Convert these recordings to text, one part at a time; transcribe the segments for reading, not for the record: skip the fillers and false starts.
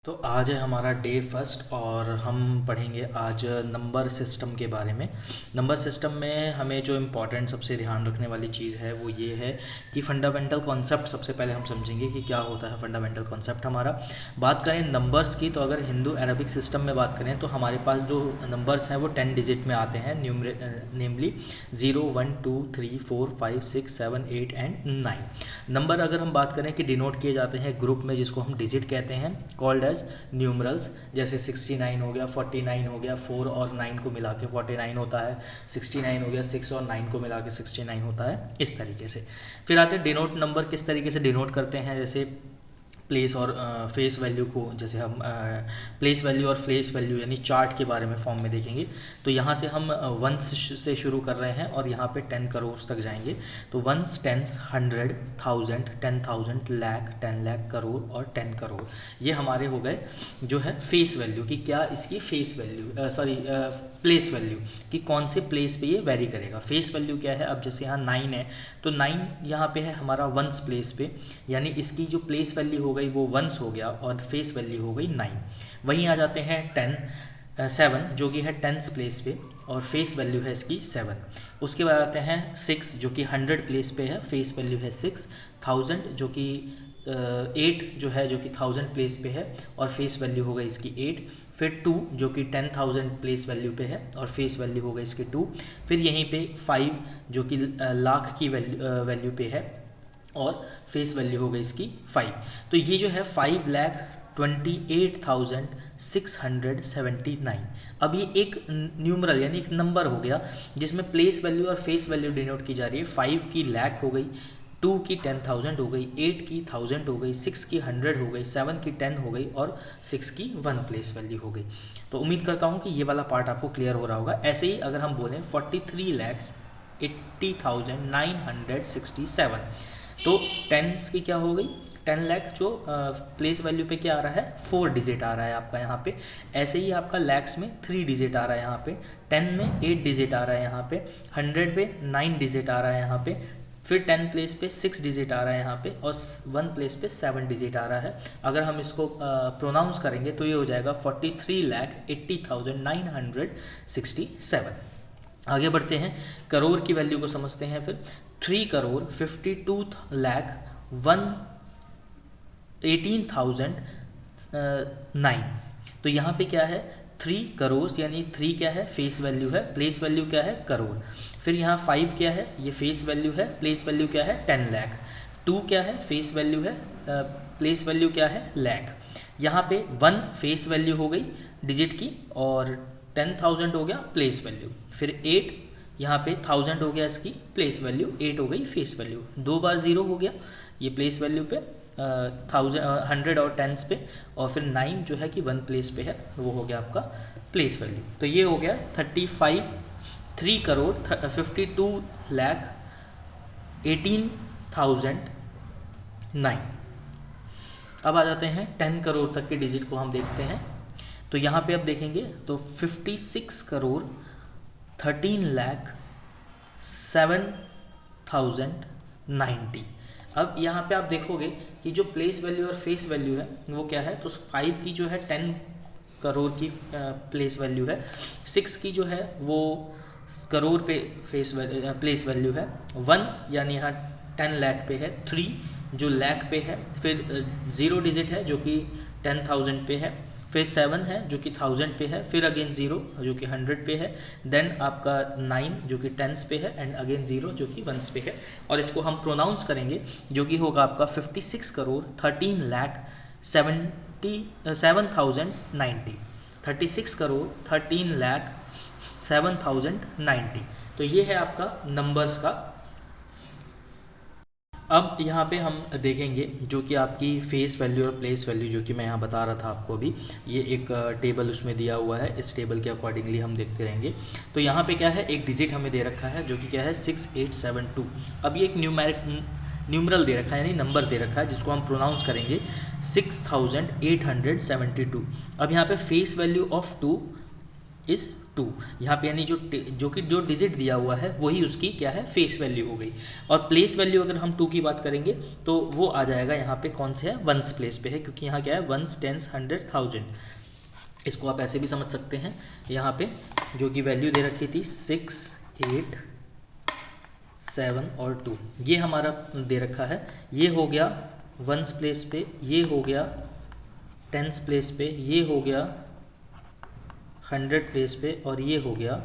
तो आज है हमारा डे फर्स्ट और हम पढ़ेंगे आज नंबर सिस्टम के बारे में। नंबर सिस्टम में हमें जो इम्पोर्टेंट सबसे ध्यान रखने वाली चीज़ है वो ये है कि फंडामेंटल कॉन्सेप्ट सबसे पहले हम समझेंगे कि क्या होता है फंडामेंटल कॉन्सेप्ट हमारा। बात करें नंबर्स की तो अगर हिंदू अरबिक सिस्टम में बात करें तो हमारे पास जो नंबर्स हैं वो 10 डिजिट में आते हैं, नेमली 0, 1, 2, 3, 4, 5, 6, 7, 8 एंड 9। नंबर अगर हम बात करें कि डिनोट किए जाते हैं ग्रुप में जिसको हम डिजिट कहते हैं, कॉल्ड एज न्यूमरल्स। जैसे 69 हो गया, 49 हो गया, 4 और 9 को मिला के 49 होता है, 69 हो गया, 6 और 9 को मिला के 69 होता है, इस तरीके से। फिर आते हैं डिनोट नंबर किस तरीके से डिनोट करते हैं। जैसे प्लेस और फेस वैल्यू को, जैसे हम प्लेस वैल्यू और फेस वैल्यू यानी चार्ट के बारे में फॉर्म में देखेंगे तो यहाँ से हम वंस से शुरू कर रहे हैं और यहाँ पे 10 करोड़ तक जाएंगे। तो वंस, टेंस, 100, 1000, 10,000, लाख, 10 लाख, करोड़ और 10 करोड़, ये हमारे हो गए जो है फेस वैल्यू की क्या इसकी फेस वैल्यू प्लेस वैल्यू कि कौन से प्लेस पे ये वेरी करेगा। फेस वैल्यू क्या है, अब जैसे यहाँ 9 है तो 9 यहाँ पे है हमारा वंस प्लेस पे, यानी इसकी जो प्लेस वैल्यू हो गई वो वंस हो गया और फेस वैल्यू हो गई 9। वहीं आ जाते हैं 7 जो कि है टेंस प्लेस पे और फेस वैल्यू है इसकी 7। उसके बाद आते हैं 6 जो कि 100 प्लेस पे है, फेस वैल्यू है 6। 1000 जो कि 8 जो है जो कि 1000 प्लेस पे है और फेस वैल्यू हो गई इसकी 8। फिर 2 जो कि 10,000 प्लेस वैल्यू पे है और फेस वैल्यू हो गई इसकी 2। फिर यहीं पे 5 जो कि लाख की वैल्यू पे है और फेस वैल्यू हो गई इसकी 5। तो ये जो है 5,28,679। अब ये एक न्यूमरल यानी एक नंबर हो गया जिसमें प्लेस वैल्यू और फेस वैल्यू डिनोट की जा रही है। 5 की लाख हो गई, 2 की 10,000 हो गई, 8 की 1000 हो गई, 6 की 100 हो गई, 7 की 10 हो गई और 6 की 1 प्लेस वैल्यू हो गई। तो उम्मीद करता हूँ कि ये वाला पार्ट आपको क्लियर हो रहा होगा। ऐसे ही अगर हम बोलें 43,80,967 तो टेंस की क्या हो गई, 10 लाख जो प्लेस वैल्यू पे क्या आ रहा है 4 डिजिट आ रहा है आपका यहाँ पे। ऐसे ही आपका लैक्स में 3 डिजिट आ रहा है यहाँ पे, 10 में 8 डिजिट आ रहा है यहाँ पे, 100 पे 9 डिजिट आ रहा है यहाँ पे, फिर 10 प्लेस पे 6 डिजिट आ रहा है यहाँ पे और 1 प्लेस पे 7 डिजिट आ रहा है। अगर हम इसको प्रोनाउंस करेंगे तो ये हो जाएगा 43,80,967। आगे बढ़ते हैं, करोड़ की वैल्यू को समझते हैं। फिर 3,52,18,009। तो यहाँ पे क्या है 3 करोड़ यानी 3 क्या है फेस वैल्यू है, प्लेस वैल्यू क्या है करोड़। फिर यहाँ 5 क्या है, ये फेस वैल्यू है, प्लेस वैल्यू क्या है 10 लाख। 2 क्या है फेस वैल्यू है, प्लेस वैल्यू क्या है लाख। यहाँ पे 1 फेस वैल्यू हो गई डिजिट की और 10,000 हो गया प्लेस वैल्यू। फिर 8 यहाँ पे 1000 हो गया इसकी प्लेस वैल्यू, 8 हो गई फेस वैल्यू। 2 बार 0 हो गया ये प्लेस वैल्यू पे, 100 और टेंस पे, और फिर 9 जो है कि 1 प्लेस पे है वो हो गया आपका प्लेस वैल्यू। तो ये हो गया 3,18,9। अब आ जाते हैं 10 करोड़ तक के डिजिट को हम देखते हैं। तो यहाँ पे अब देखेंगे तो 56,13,07,090। अब यहाँ पे आप देखोगे कि जो प्लेस वैल्यू और फेस वैल्यू है वो क्या है, तो 5 की जो है 10 करोड़ की प्लेस वैल्यू है, 6 की जो है वो करोड़ पे प्लेस वैल्यू है, 1 यानी यहाँ 10 लाख पे है, 3 जो लाख पे है, फिर 0 डिजिट है जो कि 10,000 पे है, फिर 7 है जो कि 1000 पे है, फिर अगेन 0 जो कि 100 पे है, देन आपका 9 जो कि टेंस पे है एंड अगेन 0 जो कि वंस पे है। और इसको हम प्रोनाउंस करेंगे जो कि होगा आपका 56,13,07,090। 36,13,07,090। तो ये है आपका नंबर्स का। अब यहाँ पे हम देखेंगे जो कि आपकी फेस वैल्यू और प्लेस वैल्यू जो कि मैं यहाँ बता रहा था आपको अभी, ये एक टेबल उसमें दिया हुआ है, इस टेबल के अकॉर्डिंगली हम देखते रहेंगे। तो यहाँ पे क्या है, एक डिजिट हमें दे रखा है जो कि क्या है 6872। अब ये एक न्यूमरल दे रखा है यानी नंबर दे रखा है जिसको हम प्रोनाउंस करेंगे 6872। अब यहाँ पे फेस वैल्यू ऑफ 2 इज़ 2। यहाँ पे यानी जो डिजिट दिया हुआ है वही उसकी क्या है, फेस वैल्यू हो गई। और प्लेस वैल्यू अगर हम 2 की बात करेंगे तो वो आ जाएगा यहाँ पे कौन से है, वंस प्लेस पे है, क्योंकि यहाँ क्या है, वंस, टेंस, 100, 1000। इसको आप ऐसे भी समझ सकते हैं, यहाँ पे जो कि वैल्यू दे रखी थी 6, 8, 7 और 2, ये हमारा दे रखा है। ये हो गया वंस प्लेस पे, ये हो गया टेंस प्लेस पे, ये हो गया 100 प्लेस पे, और ये हो गया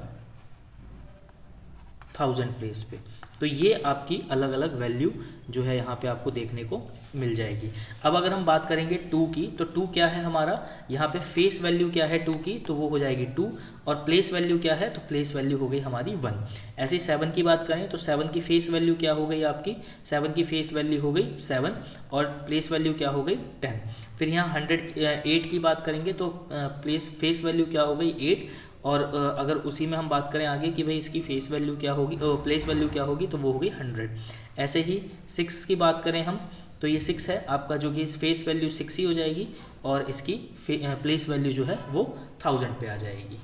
1000 प्लेस पे। तो ये आपकी अलग अलग वैल्यू जो है यहाँ पे आपको देखने को मिल जाएगी। अब अगर हम बात करेंगे 2 की, तो 2 क्या है हमारा, यहाँ पे फेस वैल्यू क्या है 2 की, तो वो हो जाएगी 2, और प्लेस वैल्यू क्या है, तो प्लेस वैल्यू हो गई हमारी 1। ऐसे ही 7 की बात करें तो 7 की फेस वैल्यू क्या हो गई आपकी, 7 की फेस वैल्यू हो गई 7, और प्लेस वैल्यू क्या हो गई 10। फिर यहाँ 8 की बात करेंगे तो फेस वैल्यू क्या हो गई 8, और अगर उसी में हम बात करें आगे कि भाई इसकी फेस वैल्यू क्या होगी, प्लेस वैल्यू क्या होगी, तो वो होगी 100। ऐसे ही 6 की बात करें हम तो ये 6 है आपका, जो कि फेस वैल्यू 6 ही हो जाएगी, और इसकी प्लेस वैल्यू जो है वो 1000 पे आ जाएगी।